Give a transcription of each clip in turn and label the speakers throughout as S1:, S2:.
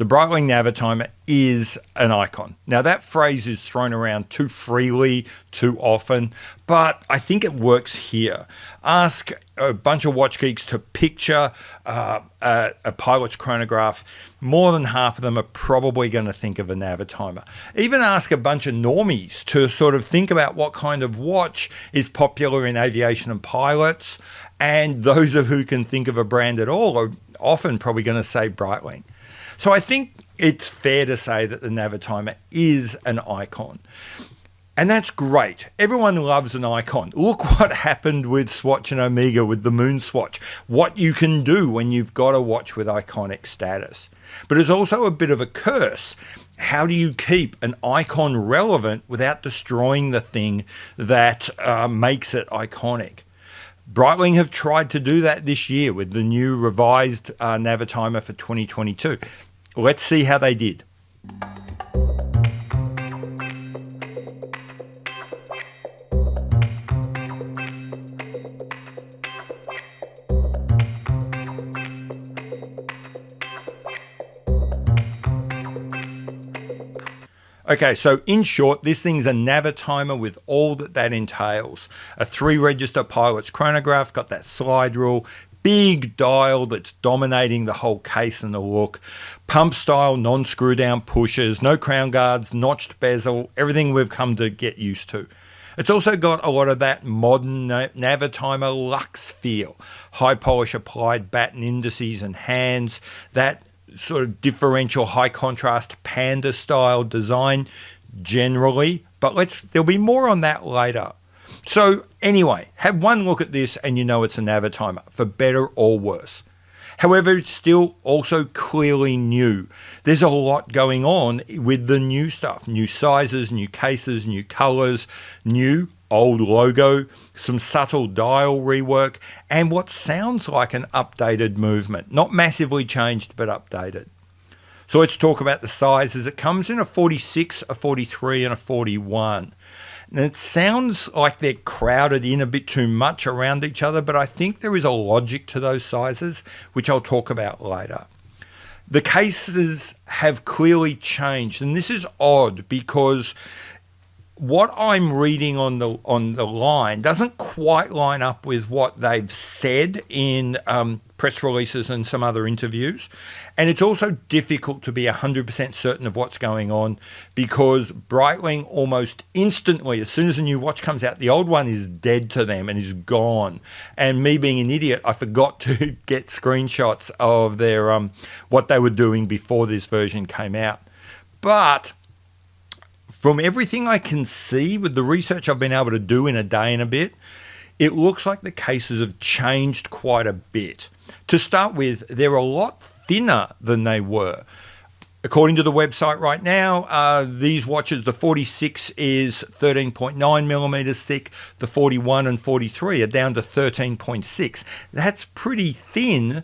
S1: The Breitling Navitimer is an icon. Now, that phrase is thrown around too freely, too often, but I think it works here. Ask a bunch of watch geeks to picture a pilot's chronograph. More than half of them are probably going to think of a Navitimer. Even ask a bunch of normies to sort of think about what kind of watch is popular in aviation and pilots, and those of who can think of a brand at all are often probably going to say Breitling. So I think it's fair to say that the Navitimer is an icon. And that's great. Everyone loves an icon. Look what happened with Swatch and Omega with the Moon Swatch. What you can do when you've got a watch with iconic status. But it's also a bit of a curse. How do you keep an icon relevant without destroying the thing that makes it iconic? Breitling have tried to do that this year with the new revised Navitimer for 2022. Let's see how they did. Okay, so in short, this thing's a Navitimer with all that entails. A 3-register pilot's chronograph, got that slide rule, big dial that's dominating the whole case and the look, pump style, non-screw down pushers, no crown guards, notched bezel, everything we've come to get used to. It's also got a lot of that modern Navitimer luxe feel, high polish applied batten indices and hands, that sort of differential high contrast panda style design generally, but there'll be more on that later. So anyway, have one look at this and you know it's a Navitimer, for better or worse. However, it's still also clearly new. There's a lot going on with the new stuff, new sizes, new cases, new colors, new old logo, some subtle dial rework, and what sounds like an updated movement. Not massively changed, but updated. So let's talk about the sizes. It comes in a 46, a 43, and a 41. And it sounds like they're crowded in a bit too much around each other, but I think there is a logic to those sizes, which I'll talk about later. The cases have clearly changed, and this is odd because what I'm reading on the line doesn't quite line up with what they've said in press releases and some other interviews. And it's also difficult to be 100% certain of what's going on because Breitling almost instantly, as soon as a new watch comes out, the old one is dead to them and is gone. And me being an idiot, I forgot to get screenshots of their what they were doing before this version came out. But from everything I can see with the research I've been able to do in a day and a bit, it looks like the cases have changed quite a bit. To start with, they're a lot thinner than they were. According to the website right now, these watches, the 46 is 13.9 millimeters thick, the 41 and 43 are down to 13.6. That's pretty thin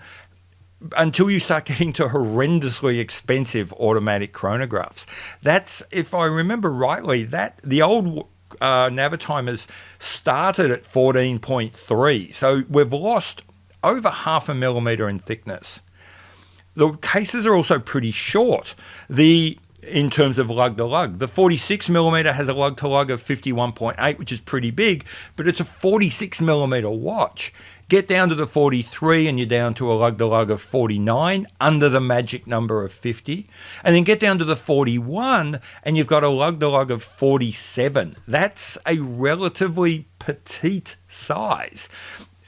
S1: until you start getting to horrendously expensive automatic chronographs. That's, if I remember rightly, that the old Navitimers started at 14.3. So we've lost over 0.5 millimeter in thickness. The cases are also pretty short. In terms of lug to lug, the 46 millimeter has a lug to lug of 51.8, which is pretty big, but it's a 46 millimeter watch. Get down to the 43 and you're down to a lug to lug of 49, under the magic number of 50. And then get down to the 41 and you've got a lug to lug of 47. That's a relatively petite size.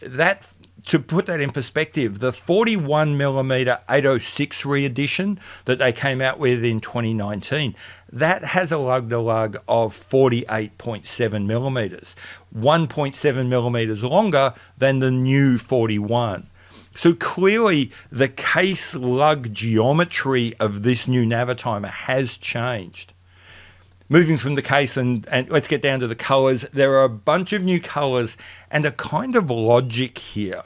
S1: That, to put that in perspective, the 41 millimeter 806 re-edition that they came out with in 2019, that has a lug to lug of 48.7 millimeters, 1.7 millimeters longer than the new 41. So clearly the case lug geometry of this new Navitimer has changed. Moving from the case and let's get down to the colors. There are a bunch of new colors and a kind of logic here.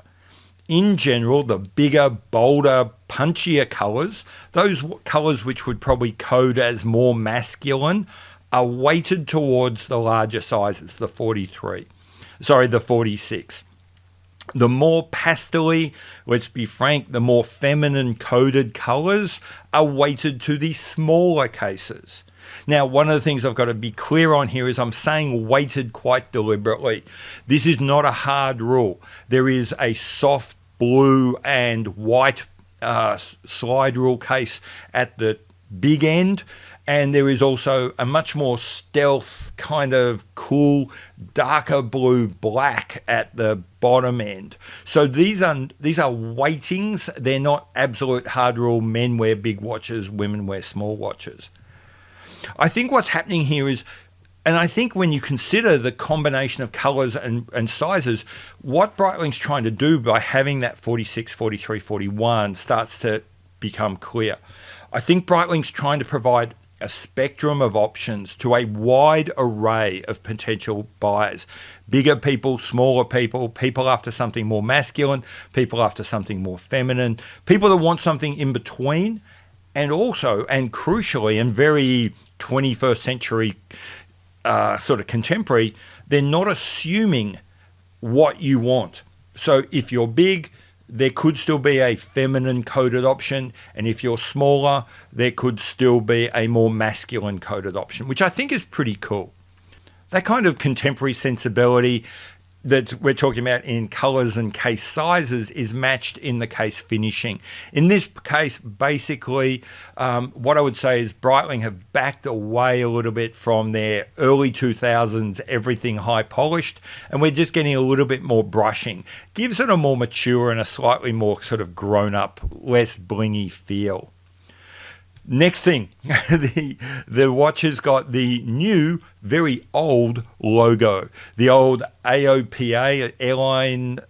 S1: In general, the bigger, bolder, punchier colors, those colors which would probably code as more masculine, are weighted towards the larger sizes, the 46. The more pastel-y, let's be frank, the more feminine coded colours are weighted to the smaller cases. Now, one of the things I've got to be clear on here is I'm saying weighted quite deliberately. This is not a hard rule. There is a soft blue and white slide rule case at the big end, and there is also a much more stealth kind of cool darker blue black at the bottom end. So these are weightings. They're not absolute hard rule. Men wear big watches, women wear small watches. I think what's happening here is, and I think when you consider the combination of colours and sizes, what Breitling's trying to do by having that 46, 43, 41 starts to become clear. I think Breitling's trying to provide a spectrum of options to a wide array of potential buyers. Bigger people, smaller people, people after something more masculine, people after something more feminine, people that want something in between, and also, and crucially, and very 21st century sort of contemporary, they're not assuming what you want. So if you're big, there could still be a feminine coded option, and if you're smaller, there could still be a more masculine coded option, which I think is pretty cool. That kind of contemporary sensibility that we're talking about in colours and case sizes is matched in the case finishing. In this case, basically, what I would say is Breitling have backed away a little bit from their early 2000s everything high polished, and we're just getting a little bit more brushing. Gives it a more mature and a slightly more sort of grown up, less blingy feel. Next thing, the watch has got the new, very old logo. The old AOPA, Airline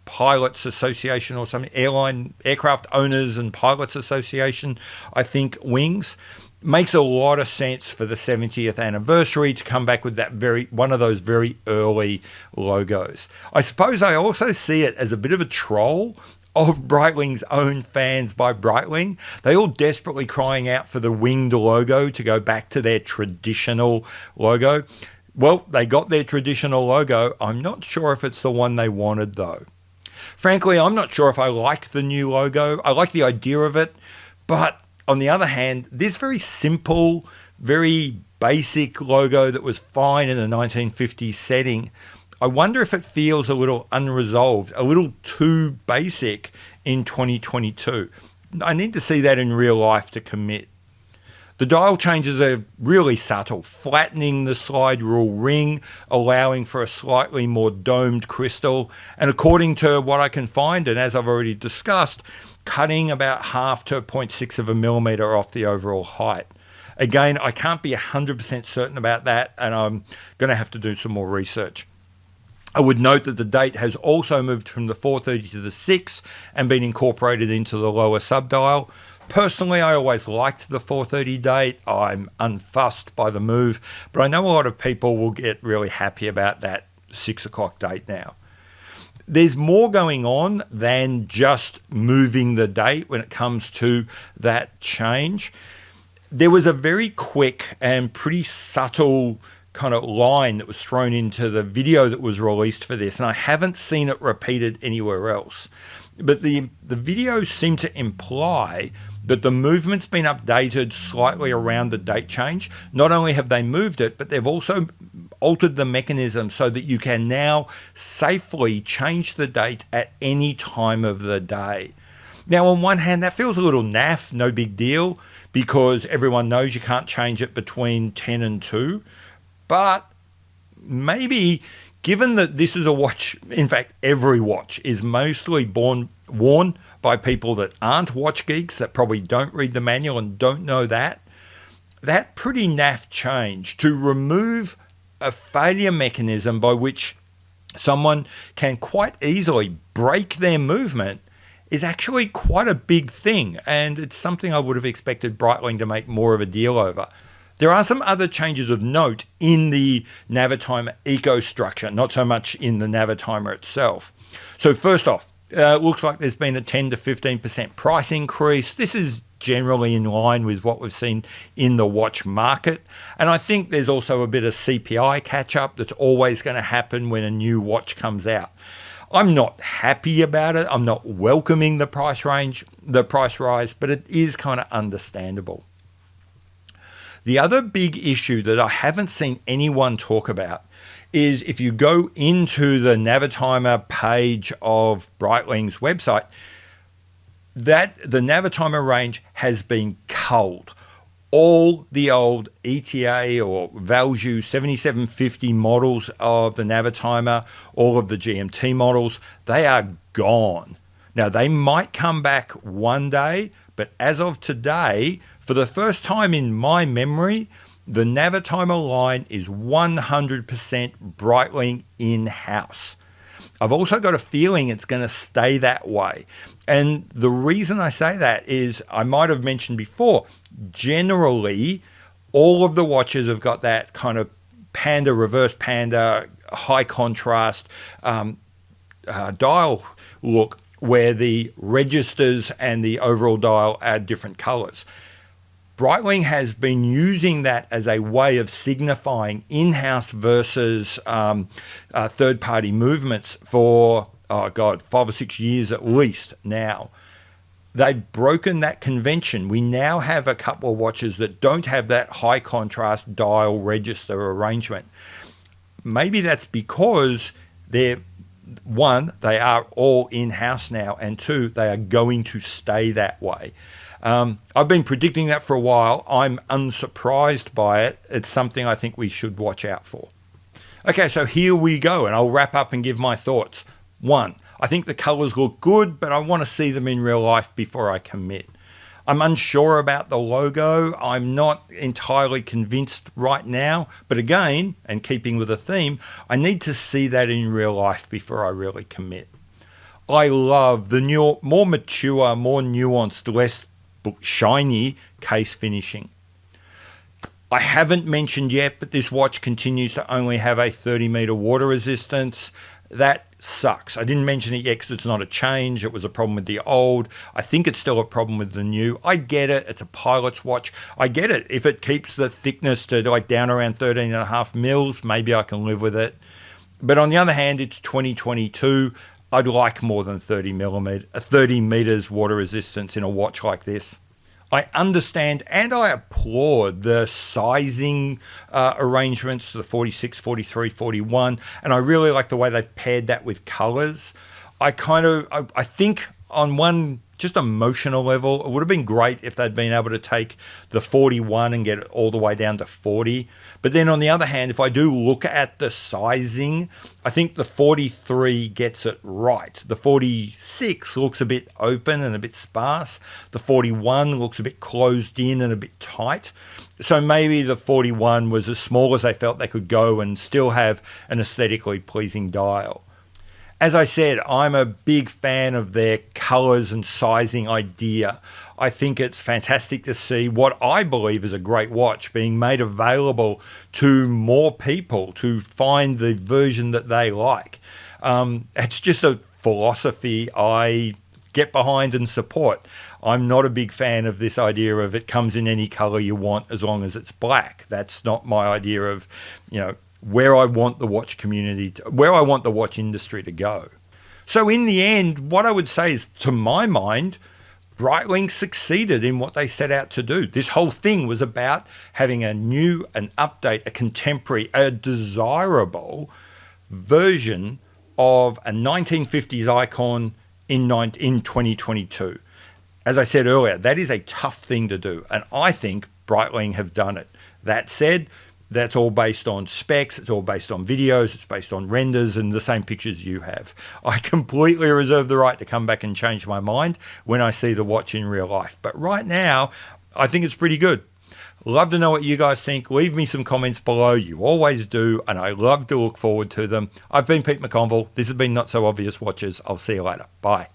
S1: Pilots Association or something, Aircraft Owners and Pilots Association, I think, wings. Makes a lot of sense for the 70th anniversary to come back with that one of those very early logos. I suppose I also see it as a bit of a troll of Breitling's own fans by Breitling. They all desperately crying out for the winged logo to go back to their traditional logo. Well, they got their traditional logo. I'm not sure if it's the one they wanted, though. Frankly, I'm not sure if I like the new logo. I like the idea of it, but on the other hand, this very simple, very basic logo that was fine in a 1950s setting, I wonder if it feels a little unresolved, a little too basic in 2022. I need to see that in real life to commit. The dial changes are really subtle, flattening the slide rule ring, allowing for a slightly more domed crystal, and according to what I can find, and as I've already discussed, cutting about half to 0.6 of a millimetre off the overall height. Again, I can't be 100% certain about that, and I'm going to have to do some more research. I would note that the date has also moved from the 430 to the 6 and been incorporated into the lower subdial. Personally, I always liked the 430 date. I'm unfussed by the move, but I know a lot of people will get really happy about that 6 o'clock date now. There's more going on than just moving the date when it comes to that change. There was a very quick and pretty subtle kind of line that was thrown into the video that was released for this, and I haven't seen it repeated anywhere else. But the video seemed to imply that the movement's been updated slightly around the date change. Not only have they moved it, but they've also altered the mechanism so that you can now safely change the date at any time of the day. Now, on one hand, that feels a little naff, no big deal, because everyone knows you can't change it between 10 and 2. But maybe, given that this is a watch, in fact, every watch is mostly worn by people that aren't watch geeks, that probably don't read the manual and don't know that pretty naff change to remove a failure mechanism by which someone can quite easily break their movement is actually quite a big thing. And it's something I would have expected Breitling to make more of a deal over. There are some other changes of note in the Navitimer eco structure, not so much in the Navitimer itself. So first off, it looks like there's been a 10 to 15% price increase. This is generally in line with what we've seen in the watch market. And I think there's also a bit of CPI catch-up that's always going to happen when a new watch comes out. I'm not happy about it. I'm not welcoming the price rise, but it is kind of understandable. The other big issue that I haven't seen anyone talk about is if you go into the Navitimer page of Breitling's website, that the Navitimer range has been culled. All the old ETA or Valjoux 7750 models of the Navitimer, all of the GMT models, they are gone. Now, they might come back one day, but as of today, for the first time in my memory, the Navitimer line is 100% Breitling in-house. I've also got a feeling it's going to stay that way. And the reason I say that is, I might have mentioned before, generally, all of the watches have got that kind of panda, reverse panda, high contrast dial look where the registers and the overall dial are different colors. Breitling has been using that as a way of signifying in-house versus third-party movements for, 5 or 6 years at least now. They've broken that convention. We now have a couple of watches that don't have that high contrast dial register arrangement. Maybe that's because they are all in-house now, and two, they are going to stay that way. I've been predicting that for a while. I'm unsurprised by it. It's something I think we should watch out for. Okay, so here we go, and I'll wrap up and give my thoughts. 1, I think the colors look good, but I want to see them in real life before I commit. I'm unsure about the logo. I'm not entirely convinced right now, but again, and keeping with the theme, I need to see that in real life before I really commit. I love the new, more mature, more nuanced, less shiny case finishing. I haven't mentioned yet, but this watch continues to only have a 30-meter water resistance. That sucks. I didn't mention it yet because it's not a change. It was a problem with the old. I think it's still a problem with the new. I get it. It's a pilot's watch. I get it. If it keeps the thickness to like down around 13.5 mils, maybe I can live with it. But on the other hand, it's 2022. I'd like more than 30 meters water resistance in a watch like this. I understand and I applaud the sizing arrangements, the 46, 43, 41, and I really like the way they've paired that with colors. I think on one just emotional level, it would have been great if they'd been able to take the 41 and get it all the way down to 40. But then on the other hand, if I do look at the sizing, I think the 43 gets it right. The 46 looks a bit open and a bit sparse. The 41 looks a bit closed in and a bit tight. So maybe the 41 was as small as they felt they could go and still have an aesthetically pleasing dial. As I said, I'm a big fan of their colors and sizing idea. I think it's fantastic to see what I believe is a great watch being made available to more people to find the version that they like. It's just a philosophy I get behind and support. I'm not a big fan of this idea of it comes in any color you want as long as it's black. That's not my idea of, where I want the watch community, where I want the watch industry to go. So in the end, what I would say is, to my mind, Breitling succeeded in what they set out to do. This whole thing was about having an update, a contemporary, a desirable version of a 1950s icon in 2022. As I said earlier, that is a tough thing to do, and I think Breitling have done it. That said, that's all based on specs, it's all based on videos, it's based on renders and the same pictures you have. I completely reserve the right to come back and change my mind when I see the watch in real life. But right now, I think it's pretty good. Love to know what you guys think. Leave me some comments below. You always do, and I love to look forward to them. I've been Pete McConville. This has been Not So Obvious Watches. I'll see you later. Bye.